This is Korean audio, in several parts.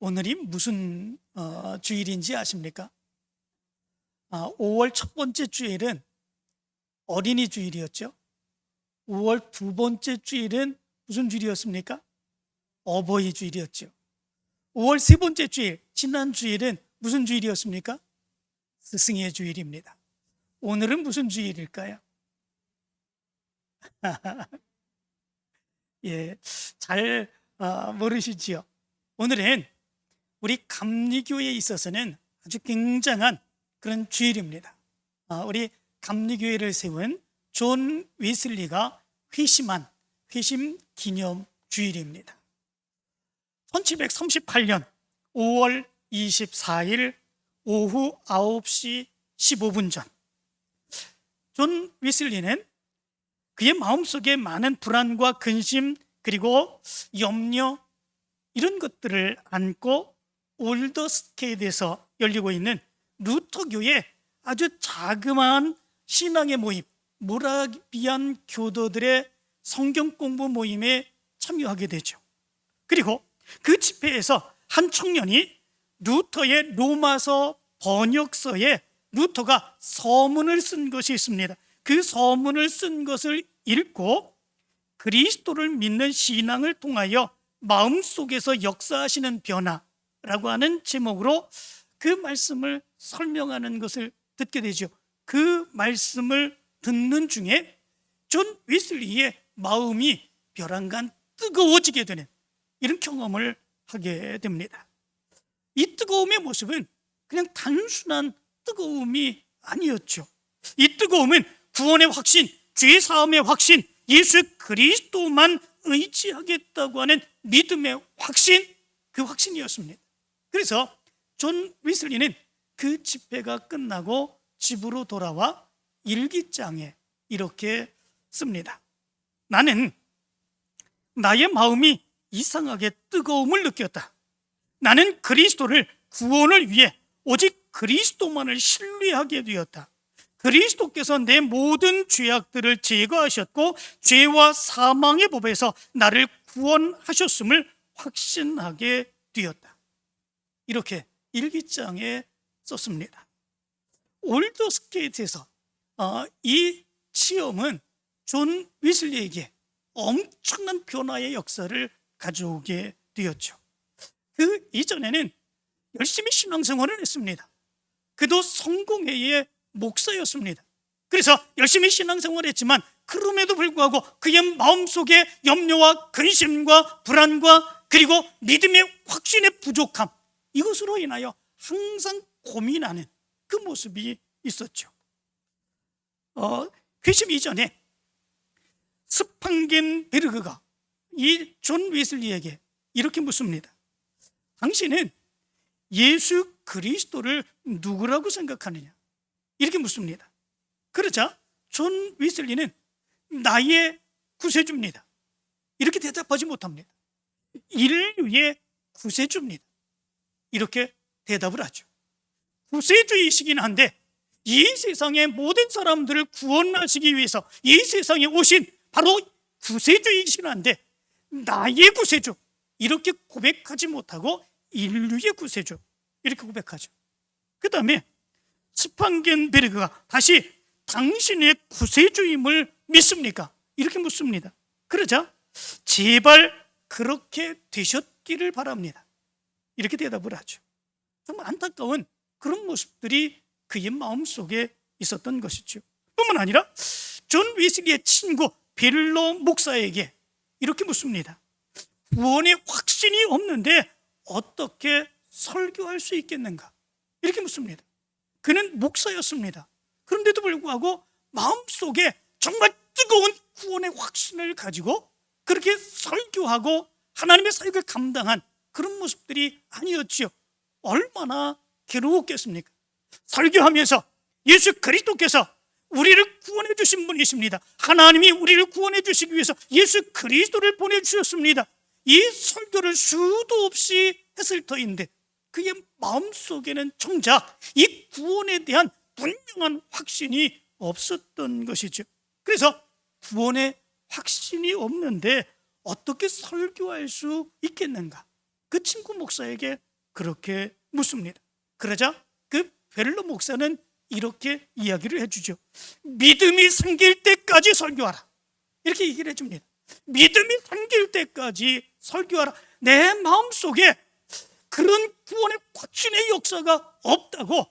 오늘이 무슨 주일인지 아십니까? 5월 첫 번째 주일은 어린이 주일이었죠. 5월 두 번째 주일은 무슨 주일이었습니까? 어버이 주일이었죠. 5월 세 번째 주일, 지난 주일은 무슨 주일이었습니까? 스승의 주일입니다. 오늘은 무슨 주일일까요? 예, 잘 모르시지요. 오늘은 우리 감리교회에 있어서는 아주 굉장한 그런 주일입니다. 우리 감리교회를 세운 존 웨슬리가 회심한 회심 기념 주일입니다. 1738년 5월 24일 오후 9시 15분 전, 존 웨슬리는 그의 마음속에 많은 불안과 근심 그리고 염려 이런 것들을 안고 올더스테이드에서 열리고 있는 루터교의 아주 자그마한 신앙의 모임, 모라비안 교도들의 성경 공부 모임에 참여하게 되죠. 그리고 그 집회에서 한 청년이 루터의 로마서 번역서에 루터가 서문을 쓴 것이 있습니다. 그 서문을 쓴 것을 읽고 그리스도를 믿는 신앙을 통하여 마음속에서 역사하시는 변화라고 하는 제목으로 그 말씀을 설명하는 것을 듣게 되죠. 그 말씀을 듣는 중에 존 웨슬리의 마음이 벼랑간 뜨거워지게 되는 이런 경험을 하게 됩니다. 이 뜨거움의 모습은 그냥 단순한 뜨거움이 아니었죠. 이 뜨거움은 구원의 확신, 죄 사함의 확신, 예수 그리스도만 의지하겠다고 하는 믿음의 확신, 그 확신이었습니다. 그래서 존 웨슬리는 그 집회가 끝나고 집으로 돌아와 일기장에 이렇게 씁니다. 나는 나의 마음이 이상하게 뜨거움을 느꼈다. 나는 그리스도를 구원을 위해 오직 그리스도만을 신뢰하게 되었다. 그리스도께서 내 모든 죄악들을 제거하셨고 죄와 사망의 법에서 나를 구원하셨음을 확신하게 되었다. 이렇게 일기장에 썼습니다. 올더스테이트에서 이 시험은 존 웨슬리에게 엄청난 변화의 역사를 가져오게 되었죠. 그 이전에는 열심히 신앙생활을 했습니다. 그도 성공회의 목사였습니다. 그래서 열심히 신앙생활했지만 그럼에도 불구하고 그의 마음속에 염려와 근심과 불안과 그리고 믿음의 확신의 부족함, 이것으로 인하여 항상 고민하는 그 모습이 있었죠. 회심 이전에 스팡겐베르그가 이 존 웨슬리에게 이렇게 묻습니다. 당신은 예수 그리스도를 누구라고 생각하느냐? 이렇게 묻습니다. 그러자 존 웨슬리는 나의 구세주입니다. 이렇게 대답하지 못합니다. 인류의 구세주입니다. 이렇게 대답을 하죠. 구세주이시긴 한데 이 세상의 모든 사람들을 구원하시기 위해서 이 세상에 오신 바로 구세주이시긴 한데 나의 구세주, 이렇게 고백하지 못하고 인류의 구세주, 이렇게 고백하죠. 그 다음에 스팡겐베르그가 다시 당신의 구세주임을 믿습니까? 이렇게 묻습니다. 그러자 제발 그렇게 되셨기를 바랍니다. 이렇게 대답을 하죠. 정말 안타까운 그런 모습들이 그의 마음속에 있었던 것이죠. 뿐만 아니라 존 웨슬리의 친구 벨로 목사에게 이렇게 묻습니다. 구원의 확신이 없는데 어떻게 설교할 수 있겠는가? 이렇게 묻습니다. 그는 목사였습니다. 그런데도 불구하고 마음속에 정말 뜨거운 구원의 확신을 가지고 그렇게 설교하고 하나님의 사역을 감당한 그런 모습들이 아니었지요. 얼마나 괴로웠겠습니까? 설교하면서 예수 그리스도께서 우리를 구원해 주신 분이십니다. 하나님이 우리를 구원해 주시기 위해서 예수 그리스도를 보내주셨습니다. 이 설교를 수도 없이 했을 터인데 그의 마음속에는 정작 이 구원에 대한 분명한 확신이 없었던 것이죠. 그래서 구원의 확신이 없는데 어떻게 설교할 수 있겠는가? 그 친구 목사에게 그렇게 묻습니다. 그러자 그 베를로 목사는 이렇게 이야기를 해주죠. 믿음이 생길 때까지 설교하라. 이렇게 얘기를 해줍니다. 믿음이 생길 때까지 설교하라. 내 마음속에 그런 구원의 확신의 역사가 없다고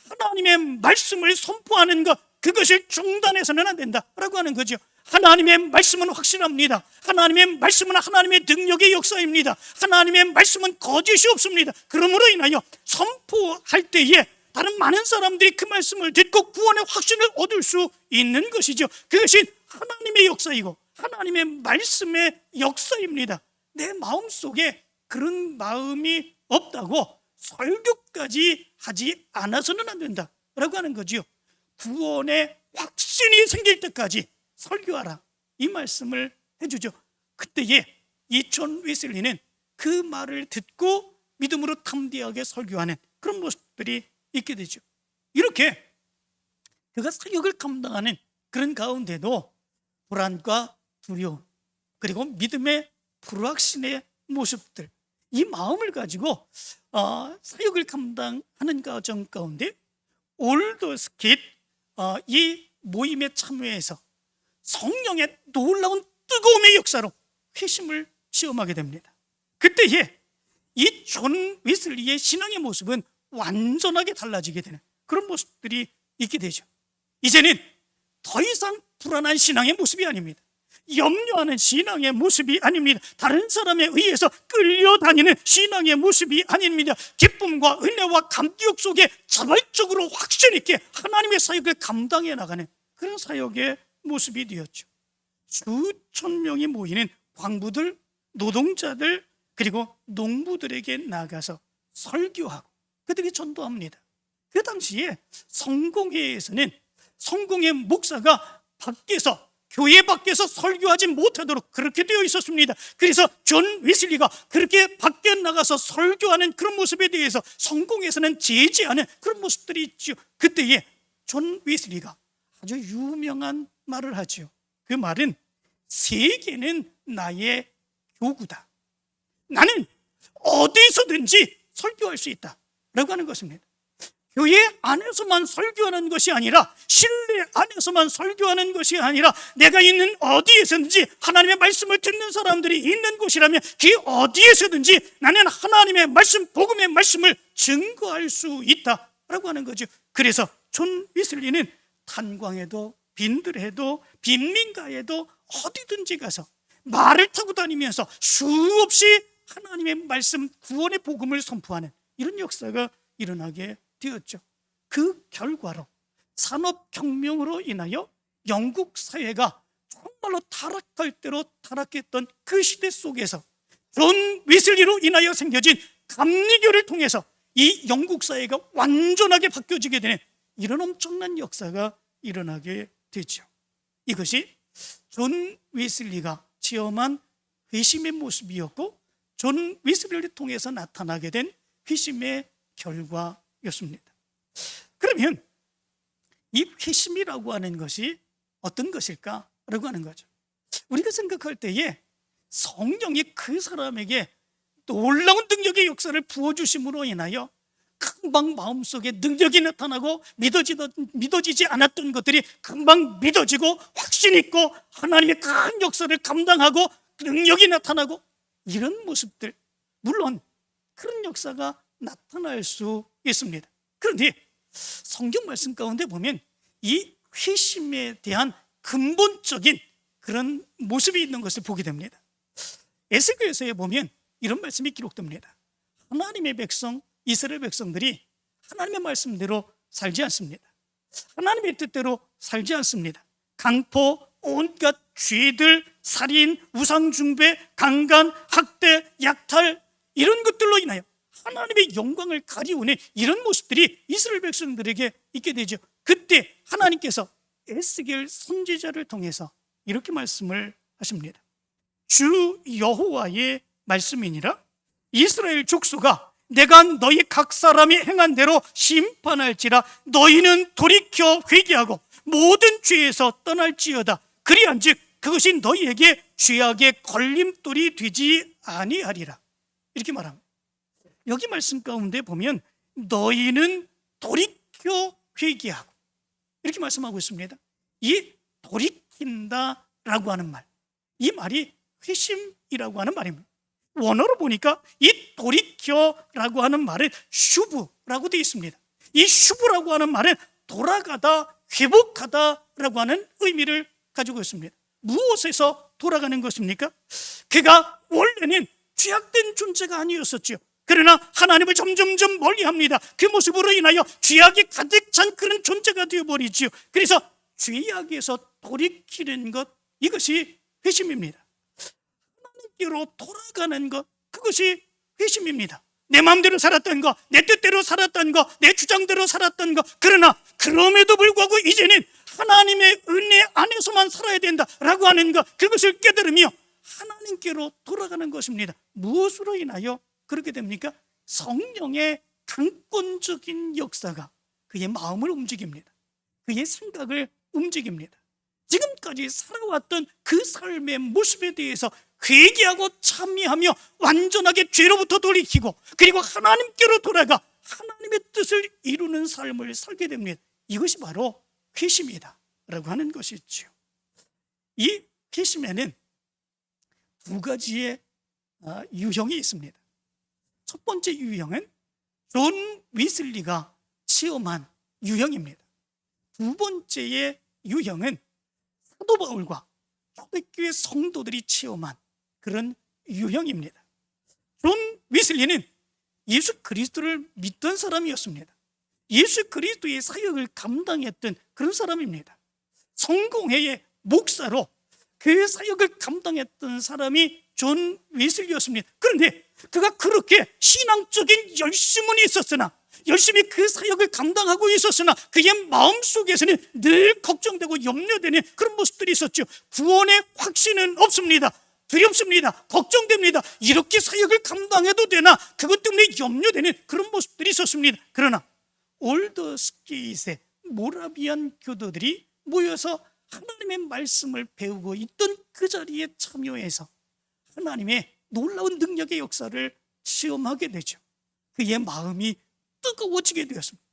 하나님의 말씀을 선포하는 것, 그것을 중단해서는 안 된다라고 하는 거죠. 하나님의 말씀은 확실합니다. 하나님의 말씀은 하나님의 능력의 역사입니다. 하나님의 말씀은 거짓이 없습니다. 그러므로 인하여 선포할 때에 다른 많은 사람들이 그 말씀을 듣고 구원의 확신을 얻을 수 있는 것이죠. 그것이 하나님의 역사이고 하나님의 말씀의 역사입니다. 내 마음속에 그런 마음이 없다고 설교까지 하지 않아서는 안 된다라고 하는 거죠. 구원의 확신이 생길 때까지 설교하라, 이 말씀을 해주죠. 그때에 이 존 웨슬리는 그 말을 듣고 믿음으로 담대하게 설교하는 그런 모습들이 있게 되죠. 이렇게 그가 사역을 감당하는 그런 가운데도 불안과 두려움, 그리고 믿음의 불확신의 모습들, 이 마음을 가지고 사역을 감당하는 과정 가운데 올더스킷 이 모임에 참여해서 성령의 놀라운 뜨거움의 역사로 회심을 시험하게 됩니다. 그때에 이 존 웨슬리의 신앙의 모습은 완전하게 달라지게 되는 그런 모습들이 있게 되죠. 이제는 더 이상 불안한 신앙의 모습이 아닙니다. 염려하는 신앙의 모습이 아닙니다. 다른 사람에 의해서 끌려다니는 신앙의 모습이 아닙니다. 기쁨과 은혜와 감격 속에 자발적으로 확신 있게 하나님의 사역을 감당해 나가는 그런 사역의 모습이 되었죠. 수천 명이 모이는 광부들, 노동자들, 그리고 농부들에게 나가서 설교하고 그들이 전도합니다. 그 당시에 성공회에서는 성공회 목사가 밖에서, 교회 밖에서 설교하지 못하도록 그렇게 되어 있었습니다. 그래서 존 웨슬리가 그렇게 밖에 나가서 설교하는 그런 모습에 대해서 성공회에서는 제지하는 그런 모습들이 있죠. 그때에 존 웨슬리가 아주 유명한 말을 하죠. 그 말은 세계는 나의 교구다. 나는 어디서든지 설교할 수 있다 라고 하는 것입니다. 교회 안에서만 설교하는 것이 아니라, 실내 안에서만 설교하는 것이 아니라, 내가 있는 어디에서든지 하나님의 말씀을 듣는 사람들이 있는 곳이라면 그 어디에서든지 나는 하나님의 말씀, 복음의 말씀을 증거할 수 있다라고 하는 거죠. 그래서 존 웨슬리는 탄광에도 빈들에도 빈민가에도 어디든지 가서 말을 타고 다니면서 수없이 하나님의 말씀, 구원의 복음을 선포하는 이런 역사가 일어나게 되었죠. 그 결과로 산업혁명으로 인하여 영국 사회가 정말로 타락할 대로 타락했던 그 시대 속에서 존 웨슬리로 인하여 생겨진 감리교를 통해서 이 영국 사회가 완전하게 바뀌어지게 되는 이런 엄청난 역사가 일어나게 되죠. 이것이 존 웨슬리가 체험한 회심의 모습이었고, 존 웨슬리를 통해서 나타나게 된 회심의 결과였습니다. 그러면 이 회심이라고 하는 것이 어떤 것일까라고 하는 거죠. 우리가 생각할 때에 성령이 그 사람에게 놀라운 능력의 역사를 부어주심으로 인하여 금방 마음속에 능력이 나타나고 믿어지지 않았던 것들이 금방 믿어지고 확신 있고 하나님의 큰 역사를 감당하고 능력이 나타나고 이런 모습들, 물론 그런 역사가 나타날 수 있습니다. 그런데 성경 말씀 가운데 보면 이 회심에 대한 근본적인 그런 모습이 있는 것을 보게 됩니다. 에스겔서에 보면 이런 말씀이 기록됩니다. 하나님의 백성, 이스라엘 백성들이 하나님의 말씀대로 살지 않습니다. 하나님의 뜻대로 살지 않습니다. 강포, 온갖 죄들, 살인, 우상숭배, 강간, 학대, 약탈, 이런 것들로 인하여 하나님의 영광을 가리우는 이런 모습들이 이스라엘 백성들에게 있게 되죠. 그때 하나님께서 에스겔 선지자를 통해서 이렇게 말씀을 하십니다. 주 여호와의 말씀이니라. 이스라엘 족속아, 내가 너희 각 사람이 행한 대로 심판할지라. 너희는 돌이켜 회개하고 모든 죄에서 떠날지어다. 그리한즉 그것이 너희에게 죄악의 걸림돌이 되지 아니하리라. 이렇게 말합니다. 여기 말씀 가운데 보면 너희는 돌이켜 회개하고 이렇게 말씀하고 있습니다. 이 돌이킨다라고 하는 말, 이 말이 회심이라고 하는 말입니다. 원어로 보니까 이 돌이켜라고 하는 말은 슈브라고 되어 있습니다. 이 슈브라고 하는 말은 돌아가다, 회복하다라고 하는 의미를 가지고 있습니다. 무엇에서 돌아가는 것입니까? 그가 원래는 죄악된 존재가 아니었었죠. 그러나 하나님을 점점점 멀리합니다. 그 모습으로 인하여 죄악이 가득 찬 그런 존재가 되어버리죠. 그래서 죄악에서 돌이키는 것, 이것이 회심입니다. 하나님께로 돌아가는 것, 그것이 회심입니다. 내 마음대로 살았던 거, 내 뜻대로 살았던 거, 내 주장대로 살았던 거, 그러나 그럼에도 불구하고 이제는 하나님의 은혜 안에서만 살아야 된다라고 하는 것, 그것을 깨달으며 하나님께로 돌아가는 것입니다. 무엇으로 인하여 그렇게 됩니까? 성령의 강권적인 역사가 그의 마음을 움직입니다. 그의 생각을 움직입니다. 지금까지 살아왔던 그 삶의 모습에 대해서 회개하고 참회하며 완전하게 죄로부터 돌이키고 그리고 하나님께로 돌아가 하나님의 뜻을 이루는 삶을 살게 됩니다. 이것이 바로 회심이다 라고 하는 것이죠. 이 회심에는 두 가지의 유형이 있습니다. 첫 번째 유형은 존 웨슬리가 체험한 유형입니다. 두 번째의 유형은 사도 바울과 초대교회 성도들이 체험한 그런 유형입니다. 존 웨슬리는 예수 그리스도를 믿던 사람이었습니다. 예수 그리스도의 사역을 감당했던 그런 사람입니다. 성공회의 목사로 그 사역을 감당했던 사람이 존 웨슬리였습니다. 그런데 그가 그렇게 신앙적인 열심은 있었으나, 열심히 그 사역을 감당하고 있었으나 그의 마음속에서는 늘 걱정되고 염려되는 그런 모습들이 있었죠. 구원의 확신은 없습니다. 두렵습니다. 걱정됩니다. 이렇게 사역을 감당해도 되나, 그것 때문에 염려되는 그런 모습들이 있었습니다. 그러나 올더스게이트의 모라비안 교도들이 모여서 하나님의 말씀을 배우고 있던 그 자리에 참여해서 하나님의 놀라운 능력의 역사를 체험하게 되죠. 그의 마음이 뜨거워지게 되었습니다.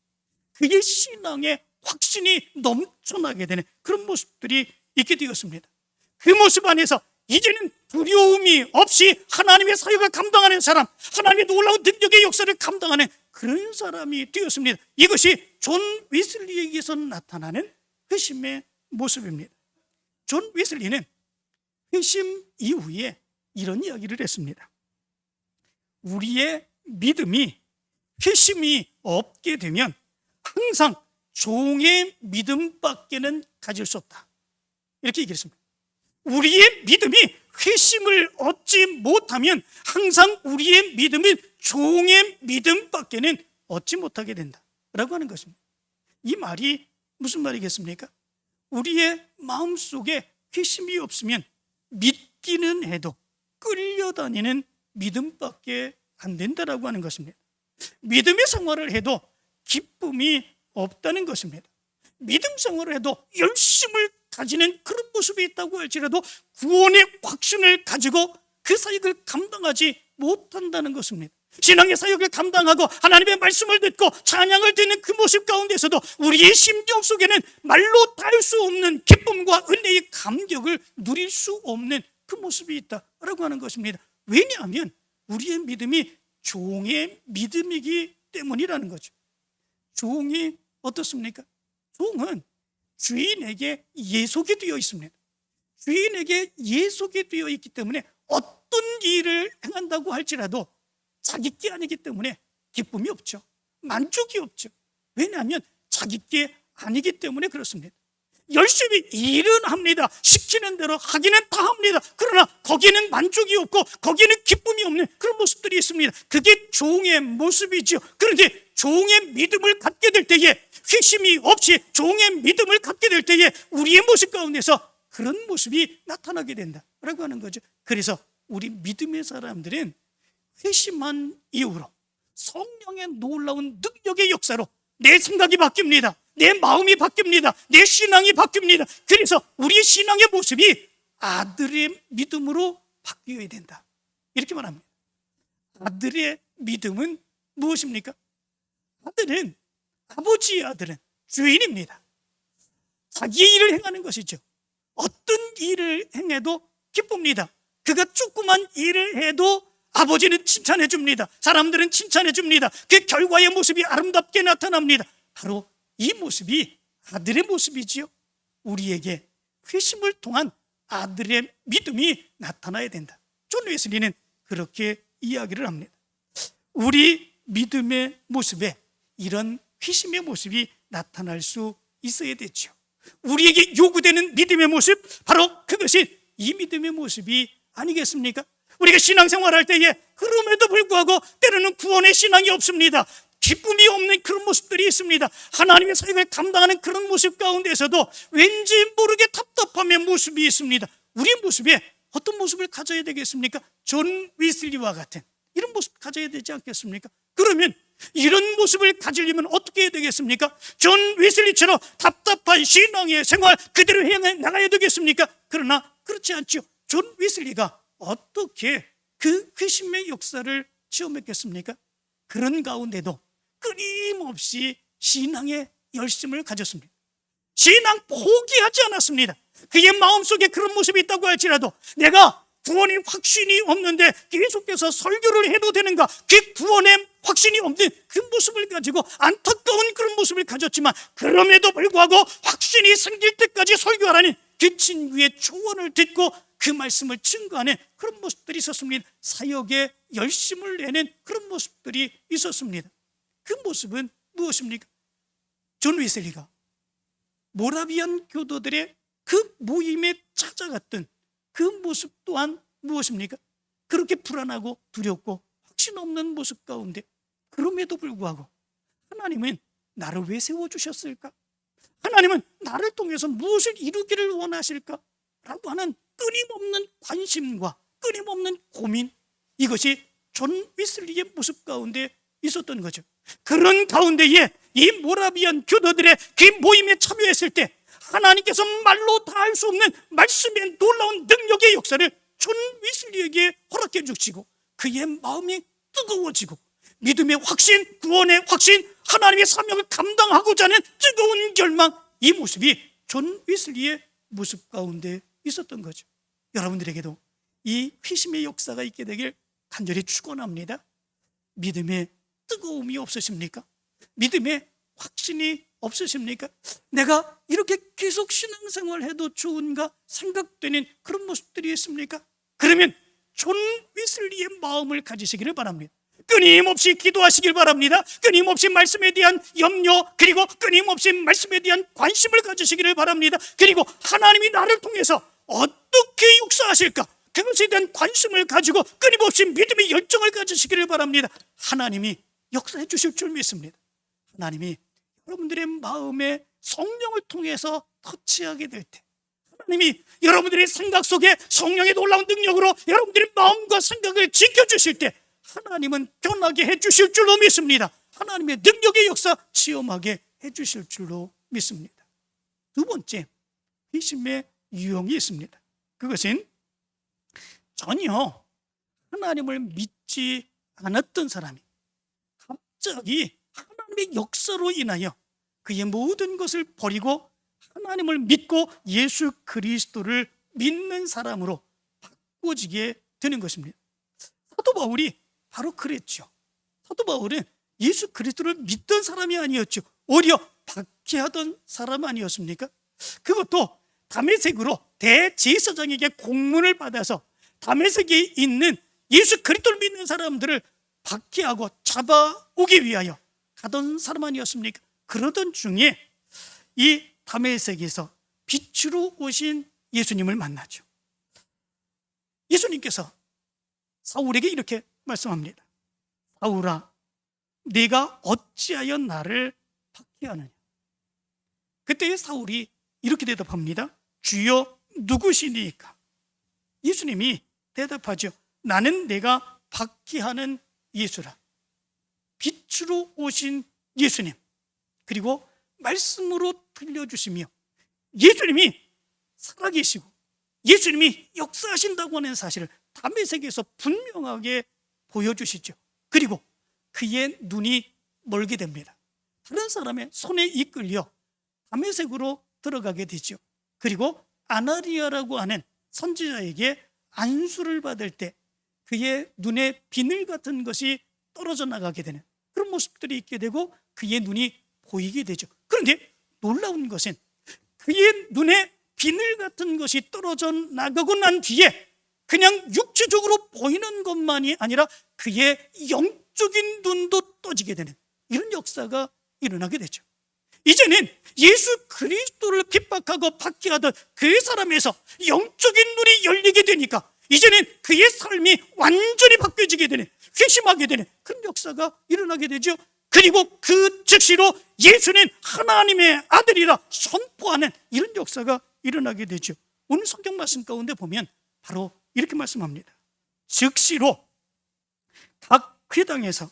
그의 신앙의 확신이 넘쳐나게 되는 그런 모습들이 있게 되었습니다. 그 모습 안에서 이제는 두려움이 없이 하나님의 사역을 감당하는 사람, 하나님의 놀라운 능력의 역사를 감당하는 그런 사람이 되었습니다. 이것이 존 웨슬리에게서 나타나는 회심의 모습입니다. 존 웨슬리는 회심 이후에 이런 이야기를 했습니다. 우리의 믿음이 회심이 없게 되면 항상 종의 믿음밖에는 가질 수 없다, 이렇게 얘기했습니다. 우리의 믿음이 회심을 얻지 못하면 항상 우리의 믿음은 종의 믿음밖에는 얻지 못하게 된다라고 하는 것입니다. 이 말이 무슨 말이겠습니까? 우리의 마음속에 회심이 없으면 믿기는 해도 끌려다니는 믿음밖에 안 된다라고 하는 것입니다. 믿음의 생활을 해도 기쁨이 없다는 것입니다. 믿음 생활을 해도 열심을 가지는 그런 모습이 있다고 할지라도 구원의 확신을 가지고 그 사역을 감당하지 못한다는 것입니다. 신앙의 사역을 감당하고 하나님의 말씀을 듣고 찬양을 듣는 그 모습 가운데서도 우리의 심령 속에는 말로 다 할 수 없는 기쁨과 은혜의 감격을 누릴 수 없는 그 모습이 있다라고 하는 것입니다. 왜냐하면 우리의 믿음이 종의 믿음이기 때문이라는 거죠. 종이 어떻습니까? 종은 주인에게 예속이 되어 있습니다. 주인에게 예속이 되어 있기 때문에 어떤 일을 행한다고 할지라도 자기 게 아니기 때문에 기쁨이 없죠. 만족이 없죠. 왜냐하면 자기 게 아니기 때문에 그렇습니다. 열심히 일은 합니다. 시키는 대로 하기는 다 합니다. 그러나 거기에는 만족이 없고 거기에는 기쁨이 없는 그런 모습들이 있습니다. 그게 종의 모습이죠. 그런데 종의 믿음을 갖게 될 때에, 회심이 없이 종의 믿음을 갖게 될 때에 우리의 모습 가운데서 그런 모습이 나타나게 된다라고 하는 거죠. 그래서 우리 믿음의 사람들은 회심한 이후로 성령의 놀라운 능력의 역사로 내 생각이 바뀝니다. 내 마음이 바뀝니다. 내 신앙이 바뀝니다. 그래서 우리의 신앙의 모습이 아들의 믿음으로 바뀌어야 된다, 이렇게 말합니다. 아들의 믿음은 무엇입니까? 아버지의 아들은 주인입니다. 자기의 일을 행하는 것이죠. 어떤 일을 행해도 기쁩니다. 그가 조그만 일을 해도 아버지는 칭찬해 줍니다. 사람들은 칭찬해 줍니다. 그 결과의 모습이 아름답게 나타납니다. 바로 이 모습이 아들의 모습이지요. 우리에게 회심을 통한 아들의 믿음이 나타나야 된다. 존 웨슬리는 그렇게 이야기를 합니다. 우리 믿음의 모습에 이런 회심의 모습이 나타날 수 있어야 되죠. 우리에게 요구되는 믿음의 모습, 바로 그것이 이 믿음의 모습이 아니겠습니까? 우리가 신앙생활할 때에 그럼에도 불구하고 때로는 구원의 신앙이 없습니다. 기쁨이 없는 그런 모습들이 있습니다. 하나님의 사역을 감당하는 그런 모습 가운데서도 왠지 모르게 답답함의 모습이 있습니다. 우리의 모습에 어떤 모습을 가져야 되겠습니까? 존 웨슬리와 같은 이런 모습 가져야 되지 않겠습니까? 그러면 이런 모습을 가지려면 어떻게 해야 되겠습니까? 존 웨슬리처럼 답답한 신앙의 생활 그대로 해 나가야 되겠습니까? 그러나 그렇지 않죠. 존 웨슬리가 어떻게 그 회심의 역사를 체험했겠습니까? 그런 가운데도 끊임없이 신앙의 열심을 가졌습니다. 신앙 포기하지 않았습니다. 그의 마음속에 그런 모습이 있다고 할지라도 내가 구원의 확신이 없는데 계속해서 설교를 해도 되는가? 그 구원의 확신이 없는 그 모습을 가지고 안타까운 그런 모습을 가졌지만 그럼에도 불구하고 확신이 생길 때까지 설교하라는 그 친구의 조언을 듣고 그 말씀을 증거하는 그런 모습들이 있었습니다. 사역에 열심을 내는 그런 모습들이 있었습니다. 그 모습은 무엇입니까? 존 웨슬리가 모라비안 교도들의 그 모임에 찾아갔던 그 모습 또한 무엇입니까? 그렇게 불안하고 두렵고 확신 없는 모습 가운데 그럼에도 불구하고 하나님은 나를 왜 세워주셨을까? 하나님은 나를 통해서 무엇을 이루기를 원하실까? 라고 하는 끊임없는 관심과 끊임없는 고민, 이것이 존 웨슬리의 모습 가운데 있었던 거죠. 그런 가운데에 이 모라비안 교도들의 그 모임에 참여했을 때 하나님께서 말로 다 할 수 없는 말씀의 놀라운 능력의 역사를 존 웨슬리에게 허락해 주시고 그의 마음이 뜨거워지고 믿음의 확신, 구원의 확신, 하나님의 사명을 감당하고자 하는 뜨거운 결망, 이 모습이 존 웨슬리의 모습 가운데 있었던 거죠. 여러분들에게도 이 회심의 역사가 있게 되길 간절히 축원합니다. 믿음의 뜨거움이 없으십니까? 믿음의 확신이 없으십니까? 내가 이렇게 계속 신앙생활 해도 좋은가 생각되는 그런 모습들이 있습니까? 그러면 존 웨슬리의 마음을 가지시기를 바랍니다. 끊임없이 기도하시길 바랍니다. 끊임없이 말씀에 대한 염려, 그리고 끊임없이 말씀에 대한 관심을 가지시기를 바랍니다. 그리고 하나님이 나를 통해서 어떻게 역사하실까? 그것에 대한 관심을 가지고 끊임없이 믿음의 열정을 가지시기를 바랍니다. 하나님이 역사해 주실 줄 믿습니다. 하나님이 여러분들의 마음에 성령을 통해서 터치하게 될 때, 하나님이 여러분들의 생각 속에 성령의 놀라운 능력으로 여러분들의 마음과 생각을 지켜주실 때 하나님은 변하게 해주실 줄로 믿습니다. 하나님의 능력의 역사 체험하게 해주실 줄로 믿습니다. 두 번째, 회심의 유형이 있습니다. 그것은 전혀 하나님을 믿지 않았던 사람이 갑자기 하나님의 역사로 인하여 그의 모든 것을 버리고 하나님을 믿고 예수 그리스도를 믿는 사람으로 바꿔지게 되는 것입니다. 사도 바울이 바로 그랬죠. 사도 바울은 예수 그리스도를 믿던 사람이 아니었죠. 오히려 박해하던 사람 아니었습니까? 그것도 다메섹으로 대제사장에게 공문을 받아서 다메섹에 있는 예수 그리스도를 믿는 사람들을 박해하고 잡아오기 위하여 가던 사람 아니었습니까? 그러던 중에 이 다메섹에서 빛으로 오신 예수님을 만나죠. 예수님께서 사울에게 이렇게 말씀합니다. 사울아, 네가 어찌하여 나를 박해하느냐? 그때 사울이 이렇게 대답합니다. 주여, 누구시니까? 예수님이 대답하죠. 나는 내가 박해하는 예수라. 빛으로 오신 예수님, 그리고 말씀으로 들려주시며 예수님이 살아계시고 예수님이 역사하신다고 하는 사실을 다메섹에서 분명하게 보여주시죠. 그리고 그의 눈이 멀게 됩니다. 다른 사람의 손에 이끌려 다메섹으로 들어가게 되죠. 그리고 아나니아라고 하는 선지자에게 안수를 받을 때 그의 눈에 비늘 같은 것이 떨어져 나가게 되는 그런 모습들이 있게 되고 그의 눈이 보이게 되죠. 그런데 놀라운 것은 그의 눈에 비늘 같은 것이 떨어져 나가고 난 뒤에 그냥 육체적으로 보이는 것만이 아니라 그의 영적인 눈도 떠지게 되는 이런 역사가 일어나게 되죠. 이제는 예수 그리스도를 핍박하고 박해하던 그 사람에서 영적인 눈이 열리게 되니까 이제는 그의 삶이 완전히 바뀌어지게 되는, 회심하게 되는 그런 역사가 일어나게 되죠. 그리고 그 즉시로 예수는 하나님의 아들이라 선포하는 이런 역사가 일어나게 되죠. 오늘 성경 말씀 가운데 보면 바로 이렇게 말씀합니다. 즉시로 각 회당에서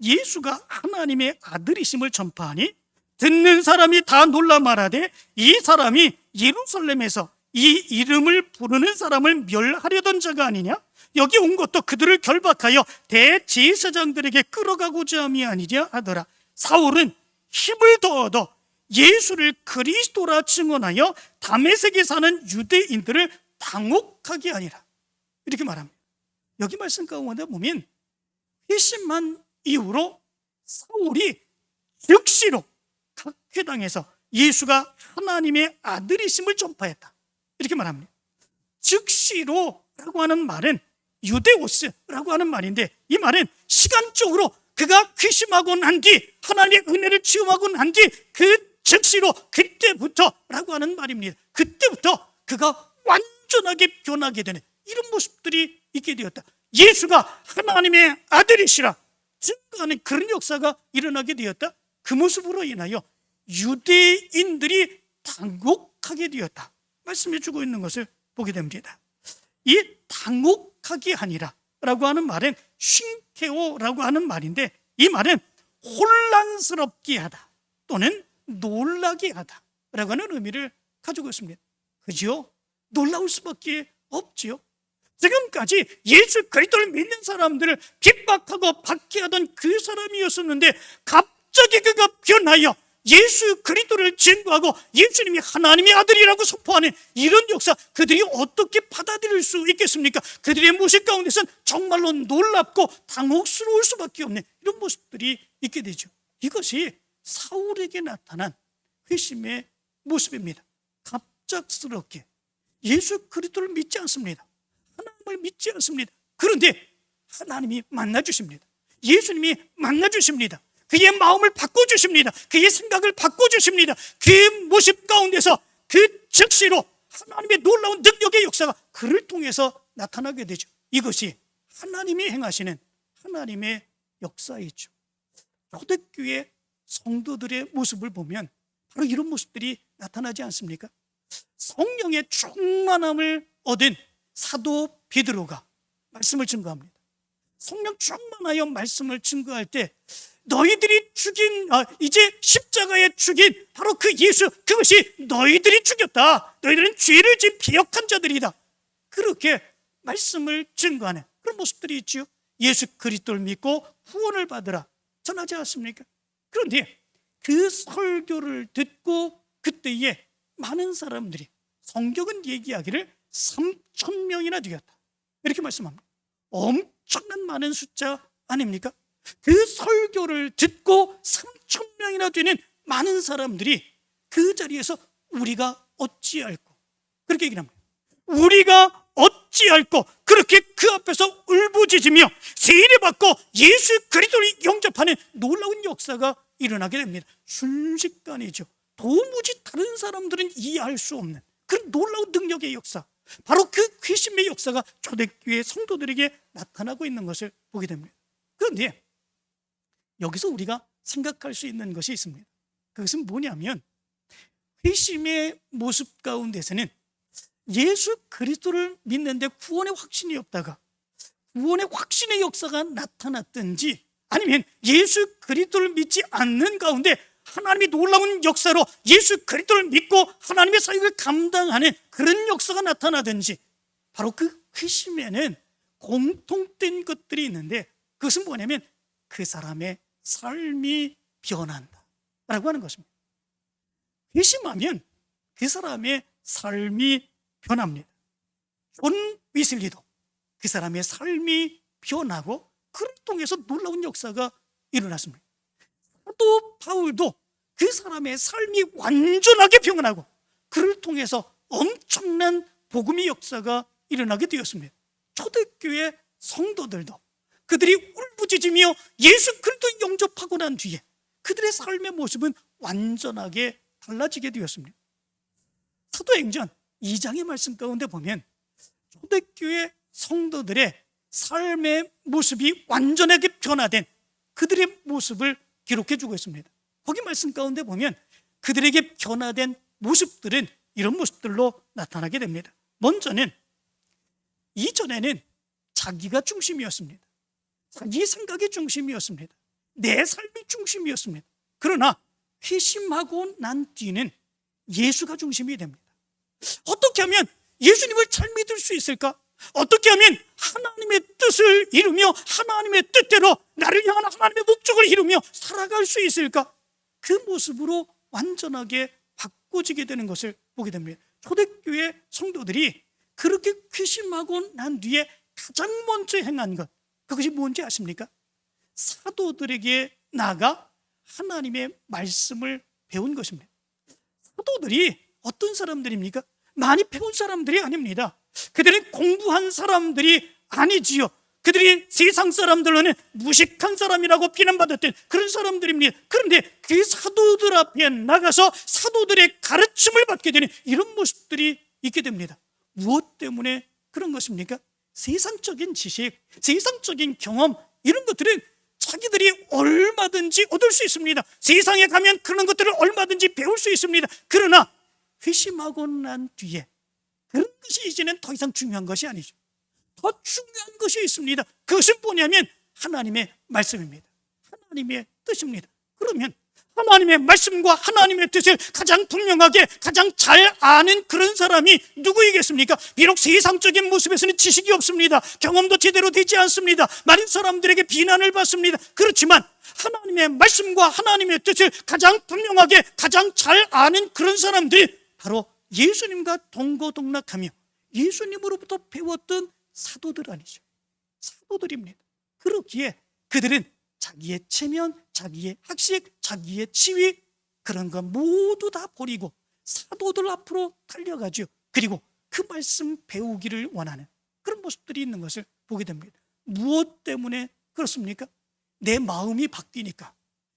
예수가 하나님의 아들이심을 전파하니 듣는 사람이 다 놀라 말하되 이 사람이 예루살렘에서 이 이름을 부르는 사람을 멸하려던 자가 아니냐? 여기 온 것도 그들을 결박하여 대제사장들에게 끌어가고자 함이 아니냐 하더라. 사울은 힘을 더 얻어 예수를 그리스도라 증언하여 다메섹에 사는 유대인들을 당혹하게 하니라. 이렇게 말합니다. 여기 말씀 가운데 보면 회심한 이후로 사울이 즉시로 각 회당에서 예수가 하나님의 아들이심을 전파했다. 이렇게 말합니다. 즉시로라고 하는 말은 유데오스라고 하는 말인데 이 말은 시간적으로 그가 회심하고 난 뒤 하나님의 은혜를 체험하고 난 뒤 그 즉시로 그때부터라고 하는 말입니다. 그때부터 그가 완전하게 변하게 되는 이런 모습들이 있게 되었다. 예수가 하나님의 아들이시라 증거하는 그런 역사가 일어나게 되었다. 그 모습으로 인하여 유대인들이 당혹하게 되었다 말씀해 주고 있는 것을 보게 됩니다. 이 당혹하게 하니라 라고 하는 말은 쉰케오라고 하는 말인데 이 말은 혼란스럽게 하다 또는 놀라게 하다 라고 하는 의미를 가지고 있습니다. 그죠? 놀라울 수밖에 없지요. 지금까지 예수 그리스도를 믿는 사람들을 핍박하고 박해하던 그 사람이었었는데 갑자기 그가 변하여 예수 그리스도를 증거하고 예수님이 하나님의 아들이라고 선포하는 이런 역사, 그들이 어떻게 받아들일 수 있겠습니까? 그들의 모습 가운데서는 정말로 놀랍고 당혹스러울 수밖에 없는 이런 모습들이 있게 되죠. 이것이 사울에게 나타난 회심의 모습입니다. 갑작스럽게 예수 그리스도를 믿지 않습니다. 하나님을 믿지 않습니다. 그런데 하나님이 만나주십니다. 예수님이 만나주십니다. 그의 마음을 바꿔주십니다. 그의 생각을 바꿔주십니다. 그 모습 가운데서 그 즉시로 하나님의 놀라운 능력의 역사가 그를 통해서 나타나게 되죠. 이것이 하나님이 행하시는 하나님의 역사이죠. 초대교회 성도들의 모습을 보면 바로 이런 모습들이 나타나지 않습니까? 성령의 충만함을 얻은 사도 베드로가 말씀을 증거합니다. 성령 충만하여 말씀을 증거할 때 너희들이 죽인 이제 십자가에 죽인 바로 그 예수, 그것이 너희들이 죽였다. 너희들은 죄를 지은 배역한 자들이다. 그렇게 말씀을 증거하는 그런 모습들이 있죠. 예수 그리스도를 믿고 구원을 받으라 전하지 않습니까? 그런데 그 설교를 듣고 그때에 많은 사람들이, 성경은 얘기하기를 3,000명이나 되었다 이렇게 말씀합니다. 엄청난 많은 숫자 아닙니까? 그 설교를 듣고 3,000명이나 되는 많은 사람들이 그 자리에서 우리가 어찌할꼬 그렇게 얘기를 합니다. 우리가 어찌할꼬 그렇게 그 앞에서 울부짖으며 세례받고 예수 그리스도를 영접하는 놀라운 역사가 일어나게 됩니다. 순식간이죠. 도무지 다른 사람들은 이해할 수 없는 그런 놀라운 능력의 역사, 바로 그 회심의 역사가 초대교회 성도들에게 나타나고 있는 것을 보게 됩니다. 그런데 여기서 우리가 생각할 수 있는 것이 있습니다. 그것은 뭐냐면 회심의 모습 가운데서는 예수 그리스도를 믿는데 구원의 확신이 없다가 구원의 확신의 역사가 나타났든지 아니면 예수 그리스도를 믿지 않는 가운데 하나님의 놀라운 역사로 예수 그리스도를 믿고 하나님의 사역을 감당하는 그런 역사가 나타나든지 바로 그 회심에는 공통된 것들이 있는데 그것은 뭐냐면 그 사람의 삶이 변한다 라고 하는 것입니다. 회심하면 그 사람의 삶이 변합니다. 존 위슬리도 그 사람의 삶이 변하고 그를 통해서 놀라운 역사가 일어났습니다. 또 바울도 그 사람의 삶이 완전하게 변하고 그를 통해서 엄청난 복음의 역사가 일어나게 되었습니다. 초대교회 성도들도 그들이 울부짖으며 예수 그리스도를 영접하고 난 뒤에 그들의 삶의 모습은 완전하게 달라지게 되었습니다. 사도행전 2장의 말씀 가운데 보면 초대교회 성도들의 삶의 모습이 완전하게 변화된 그들의 모습을 기록해 주고 있습니다. 거기 말씀 가운데 보면 그들에게 변화된 모습들은 이런 모습들로 나타나게 됩니다. 먼저는 이전에는 자기가 중심이었습니다. 자기 생각이 중심이었습니다. 내 삶이 중심이었습니다. 그러나 회심하고 난 뒤는 예수가 중심이 됩니다. 어떻게 하면 예수님을 잘 믿을 수 있을까? 어떻게 하면 하나님의 뜻을 이루며 하나님의 뜻대로 나를 향한 하나님의 목적을 이루며 살아갈 수 있을까? 그 모습으로 완전하게 바꿔지게 되는 것을 보게 됩니다. 초대교회 성도들이 그렇게 회심하고 난 뒤에 가장 먼저 행한 것, 그것이 뭔지 아십니까? 사도들에게 나아가 하나님의 말씀을 배운 것입니다. 사도들이 어떤 사람들입니까? 많이 배운 사람들이 아닙니다. 그들은 공부한 사람들이 아니지요. 그들이 세상 사람들로는 무식한 사람이라고 비난받았던 그런 사람들입니다. 그런데 그 사도들 앞에 나가서 사도들의 가르침을 받게 되는 이런 모습들이 있게 됩니다. 무엇 때문에 그런 것입니까? 세상적인 지식, 세상적인 경험, 이런 것들은 자기들이 얼마든지 얻을 수 있습니다. 세상에 가면 그런 것들을 얼마든지 배울 수 있습니다. 그러나 회심하고 난 뒤에 그런 것이 이제는 더 이상 중요한 것이 아니죠. 더 중요한 것이 있습니다. 그것은 뭐냐면 하나님의 말씀입니다. 하나님의 뜻입니다. 그러면 하나님의 말씀과 하나님의 뜻을 가장 분명하게 가장 잘 아는 그런 사람이 누구이겠습니까? 비록 세상적인 모습에서는 지식이 없습니다. 경험도 제대로 되지 않습니다. 많은 사람들에게 비난을 받습니다. 그렇지만 하나님의 말씀과 하나님의 뜻을 가장 분명하게 가장 잘 아는 그런 사람들이 바로 예수님과 동고동락하며 예수님으로부터 배웠던 사도들 아니죠. 사도들입니다. 그렇기에 그들은 자기의 체면, 자기의 학식, 자기의 지위, 그런 것 모두 다 버리고 사도들 앞으로 달려가죠. 그리고 그 말씀 배우기를 원하는 그런 모습들이 있는 것을 보게 됩니다. 무엇 때문에 그렇습니까? 내 마음이 바뀌니까,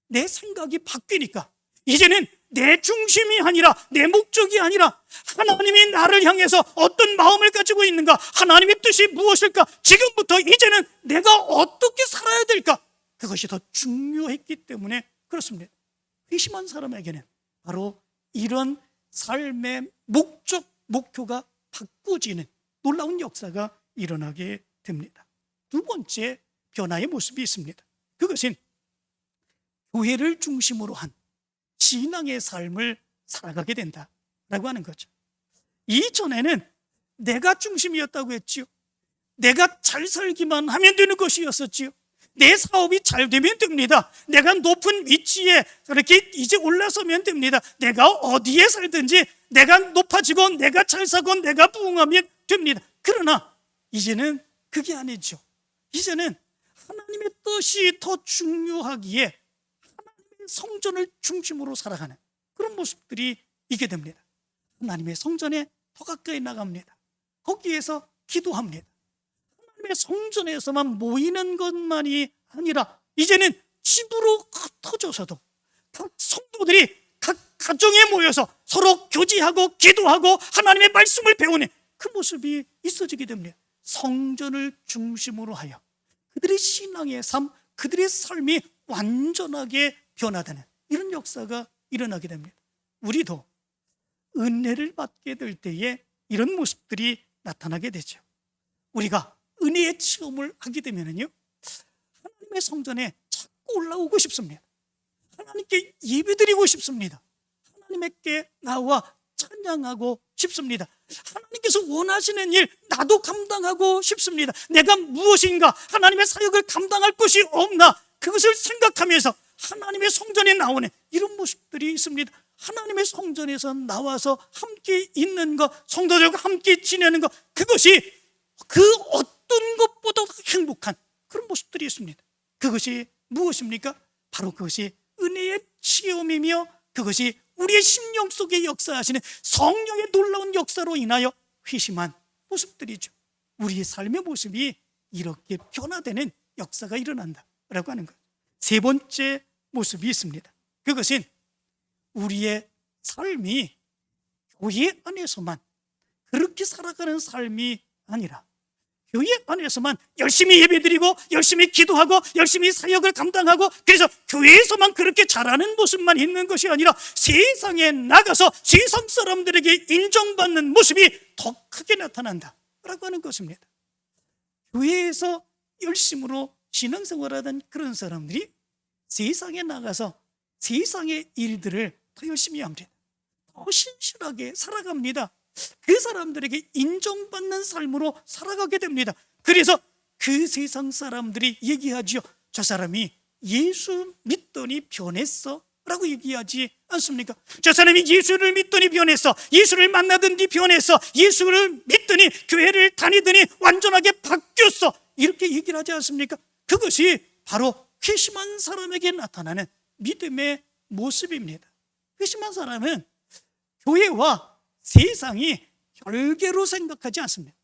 내 생각이 바뀌니까 이제는 내 중심이 아니라, 내 목적이 아니라 하나님이 나를 향해서 어떤 마음을 가지고 있는가, 하나님의 뜻이 무엇일까, 지금부터 이제는 내가 어떻게 살아야 될까, 그것이 더 중요했기 때문에 그렇습니다. 회심한 사람에게는 바로 이런 삶의 목적, 목표가 바꾸어지는 놀라운 역사가 일어나게 됩니다. 두 번째 변화의 모습이 있습니다. 그것은 교회를 중심으로 한 신앙의 삶을 살아가게 된다라고 하는 거죠. 이전에는 내가 중심이었다고 했지요. 내가 잘 살기만 하면 되는 것이었었지요. 내 사업이 잘 되면 됩니다. 내가 높은 위치에 그렇게 이제 올라서면 됩니다. 내가 어디에 살든지 내가 높아지고 내가 잘 사고 내가 부흥하면 됩니다. 그러나 이제는 그게 아니죠. 이제는 하나님의 뜻이 더 중요하기에 하나님의 성전을 중심으로 살아가는 그런 모습들이 있게 됩니다. 하나님의 성전에 더 가까이 나갑니다. 거기에서 기도합니다. 하나님의 성전에서만 모이는 것만이 아니라 이제는 집으로 흩어져서도 각 성도들이 각 가정에 모여서 서로 교제하고 기도하고 하나님의 말씀을 배우는 그 모습이 있어지게 됩니다. 성전을 중심으로 하여 그들의 신앙의 삶, 그들의 삶이 완전하게 변화되는 이런 역사가 일어나게 됩니다. 우리도 은혜를 받게 될 때에 이런 모습들이 나타나게 되죠. 우리가 은혜의 체험을 하게 되면요, 하나님의 성전에 자꾸 올라오고 싶습니다. 하나님께 예배드리고 싶습니다. 하나님께 나와 찬양하고 싶습니다. 하나님께서 원하시는 일 나도 감당하고 싶습니다. 내가 무엇인가 하나님의 사역을 감당할 것이 없나, 그것을 생각하면서 하나님의 성전에 나오는 이런 모습들이 있습니다. 하나님의 성전에서 나와서 함께 있는 것, 성도들과 함께 지내는 것, 그것이 그 어떤 것보다 행복한 그런 모습들이 있습니다. 그것이 무엇입니까? 바로 그것이 은혜의 체험이며 그것이 우리의 심령 속에 역사하시는 성령의 놀라운 역사로 인하여 회심한 모습들이죠. 우리의 삶의 모습이 이렇게 변화되는 역사가 일어난다라고 하는 것. 세 번째 모습이 있습니다. 그것은 우리의 삶이 교회 안에서만 그렇게 살아가는 삶이 아니라 교회 안에서만 열심히 예배드리고 열심히 기도하고 열심히 사역을 감당하고 그래서 교회에서만 그렇게 잘하는 모습만 있는 것이 아니라 세상에 나가서 세상 사람들에게 인정받는 모습이 더 크게 나타난다라고 하는 것입니다. 교회에서 열심으로 신앙생활하던 그런 사람들이 세상에 나가서 세상의 일들을 더 열심히 합니다. 더 신실하게 살아갑니다. 그 사람들에게 인정받는 삶으로 살아가게 됩니다. 그래서 그 세상 사람들이 얘기하죠. 저 사람이 예수 믿더니 변했어 라고 얘기하지 않습니까? 저 사람이 예수를 믿더니 변했어, 예수를 만나더니 변했어, 예수를 믿더니 교회를 다니더니 완전하게 바뀌었어, 이렇게 얘기를 하지 않습니까? 그것이 바로 회심한 사람에게 나타나는 믿음의 모습입니다. 회심한 사람은 교회와 세상이 별개로 생각하지 않습니다.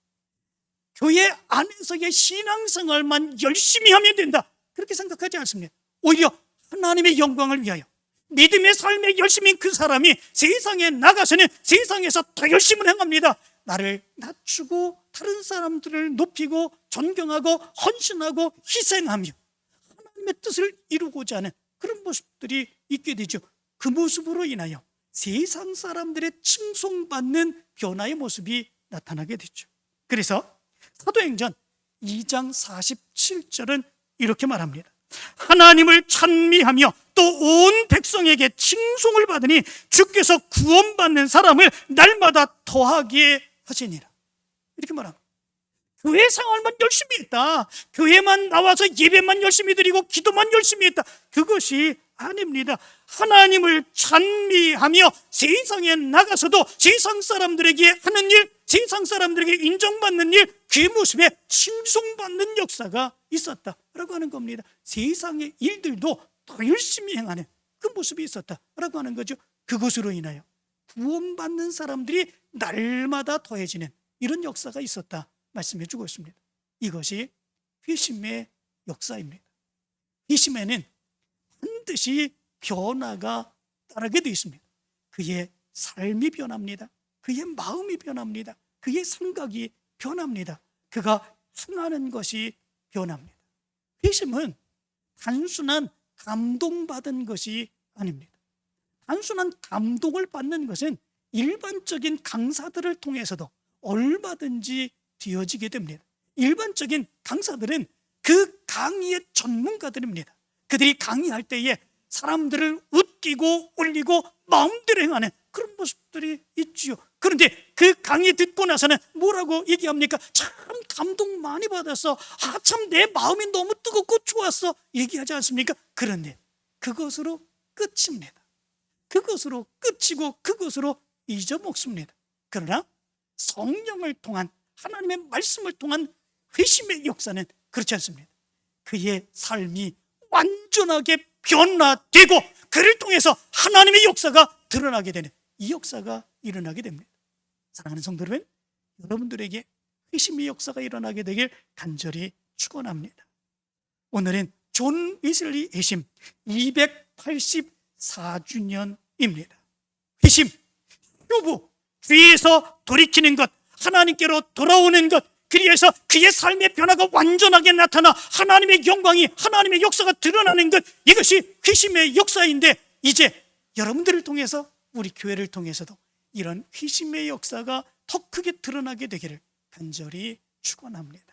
교회 안에서의 신앙생활만 열심히 하면 된다, 그렇게 생각하지 않습니다. 오히려 하나님의 영광을 위하여 믿음의 삶에 열심인 그 사람이 세상에 나가서는 세상에서 더 열심을 행합니다. 나를 낮추고 다른 사람들을 높이고 존경하고 헌신하고 희생하며 하나님의 뜻을 이루고자 하는 그런 모습들이 있게 되죠. 그 모습으로 인하여 세상 사람들의 칭송받는 변화의 모습이 나타나게 되죠. 그래서 사도행전 2장 47절은 이렇게 말합니다. 하나님을 찬미하며 또 온 백성에게 칭송을 받으니 주께서 구원받는 사람을 날마다 더하게 하시니라, 이렇게 말합니다. 교회 생활만 열심히 했다, 교회만 나와서 예배만 열심히 드리고 기도만 열심히 했다, 그것이 아닙니다. 하나님을 찬미하며 세상에 나가서도 세상 사람들에게 하는 일, 세상 사람들에게 인정받는 일, 그 모습에 칭송받는 역사가 있었다라고 하는 겁니다. 세상의 일들도 더 열심히 행하는 그 모습이 있었다라고 하는 거죠. 그것으로 인하여 구원받는 사람들이 날마다 더해지는 이런 역사가 있었다 말씀해 주고 있습니다. 이것이 회심의 역사입니다. 회심에는 반드시 변화가 따르게 되어 있습니다. 그의 삶이 변합니다. 그의 마음이 변합니다. 그의 생각이 변합니다. 그가 행하는 것이 변합니다. 회심은 단순한 감동받은 것이 아닙니다. 단순한 감동을 받는 것은 일반적인 강사들을 통해서도 얼마든지 되어지게 됩니다. 일반적인 강사들은 그 강의의 전문가들입니다. 그들이 강의할 때에 사람들을 웃기고 올리고 마음대로 행하는 그런 모습들이 있지요. 그런데 그 강의 듣고 나서는 뭐라고 얘기합니까? 참 감동 많이 받았어, 참 내 마음이 너무 뜨겁고 좋았어, 얘기하지 않습니까? 그런데 그것으로 끝입니다. 그것으로 끝이고 그것으로 잊어먹습니다. 그러나 성령을 통한, 하나님의 말씀을 통한 회심의 역사는 그렇지 않습니다. 그의 삶이 완전하게 변화되고 그를 통해서 하나님의 역사가 드러나게 되는 이 역사가 일어나게 됩니다. 사랑하는 성도 여러분, 여러분들에게 회심의 역사가 일어나게 되길 간절히 축원합니다. 오늘은 존 웨슬리 회심 284주년입니다. 회심, 휴부, 죄에서 돌이키는 것, 하나님께로 돌아오는 것, 그리해서 그의 삶의 변화가 완전하게 나타나 하나님의 영광이, 하나님의 역사가 드러나는 것, 이것이 회심의 역사인데 이제 여러분들을 통해서, 우리 교회를 통해서도 이런 회심의 역사가 더 크게 드러나게 되기를 간절히 축원합니다.